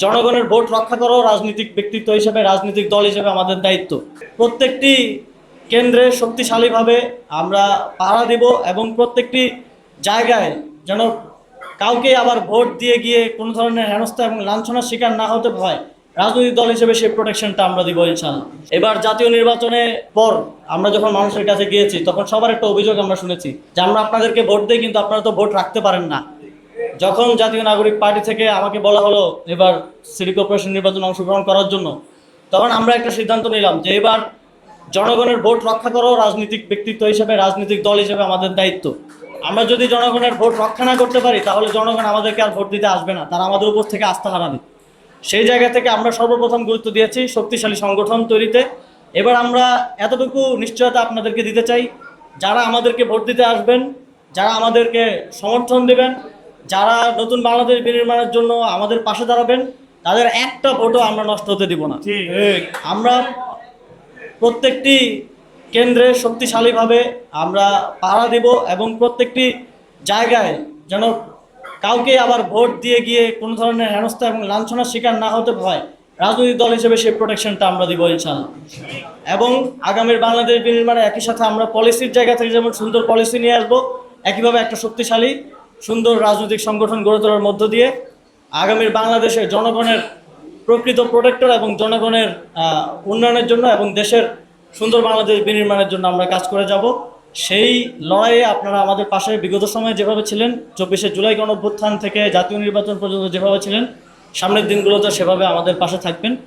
জনগণের ভোট রক্ষা করো রাজনৈতিক ব্যক্তিত্ব হিসেবে, রাজনৈতিক দল হিসেবে আমাদের দায়িত্ব। প্রত্যেকটি কেন্দ্রে শক্তিশালীভাবে আমরা পাহারা দেব এবং প্রত্যেকটি জায়গায় যেন কাউকে আবার ভোট দিয়ে গিয়ে কোনো ধরনের হেনস্থা এবং লাঞ্ছনার শিকার না হতে হয়, রাজনৈতিক দল হিসেবে সেই প্রোটেকশনটা আমরা দিব ইনশাআল্লাহ। এবার জাতীয় নির্বাচনে পর আমরা যখন মানুষের কাছে গিয়েছি তখন সবার একটা অভিযোগ আমরা শুনেছি যে আমরা আপনাদেরকে ভোট দিই কিন্তু আপনারা তো ভোট রাখতে পারেন না। যখন জাতীয় নাগরিক পার্টি থেকে আমাকে বলা হলো এবার সিটি কর্পোরেশন নির্বাচনে অংশগ্রহণ করার জন্য, তখন আমরা একটা সিদ্ধান্ত নিলাম যে এবার জনগণের ভোট রক্ষা করো রাজনৈতিক ব্যক্তিত্ব হিসেবে, রাজনৈতিক দল হিসেবে আমাদের দায়িত্ব। আমরা যদি জনগণের ভোট রক্ষা না করতে পারি তাহলে জনগণ আমাদেরকে আর ভোট দিতে আসবে না, তারা আমাদের উপর থেকে আস্থা হারাবে। সেই জায়গা থেকে আমরা সর্বপ্রথম গুরুত্ব দিয়েছি শক্তিশালী সংগঠন তৈরিতে। এবার আমরা এতটুকু নিশ্চয়তা আপনাদেরকে দিতে চাই, যারা আমাদেরকে ভোট দিতে আসবেন, যারা আমাদেরকে সমর্থন দেবেন, যারা নতুন বাংলাদেশ বিনির্মাণের জন্য আমাদের পাশে দাঁড়াবেন, তাদের একটা ভোটও আমরা নষ্ট হতে দিব না। আমরা প্রত্যেকটি কেন্দ্রে শক্তিশালীভাবে আমরা পাহারা দেব এবং প্রত্যেকটি জায়গায় যেন কাউকে আবার ভোট দিয়ে গিয়ে কোনো ধরনের হেনস্থা এবং লাঞ্ছনার শিকার না হতে হয়, রাজনৈতিক দল হিসেবে সেই প্রোটেকশনটা আমরা দিব ইনশাআল্লাহ। এবং আগামীর বাংলাদেশ বিনির্মাণে একই সাথে আমরা পলিসির জায়গা থেকে যেমন সুন্দর পলিসি নিয়ে আসবো, একইভাবে একটা শক্তিশালী সুন্দর রাজনৈতিক সংগঠন গড়ে তোলার মধ্য দিয়ে আগামীর বাংলাদেশে জনগণের প্রকৃত প্রোটেক্টর এবং জনগণের উন্নয়নের জন্য এবং দেশের সুন্দর বাংলাদেশ বিনির্মাণের জন্য আমরা কাজ করে যাব। সেই লড়াইয়ে আপনারা আমাদের পাশে বিগত সময়ে যেভাবে ছিলেন, 24শে জুলাই গণঅভ্যুত্থান থেকে জাতীয় নির্বাচন পর্যন্ত যেভাবে ছিলেন, সামনের দিনগুলোতে সেভাবে আমাদের পাশে থাকবেন।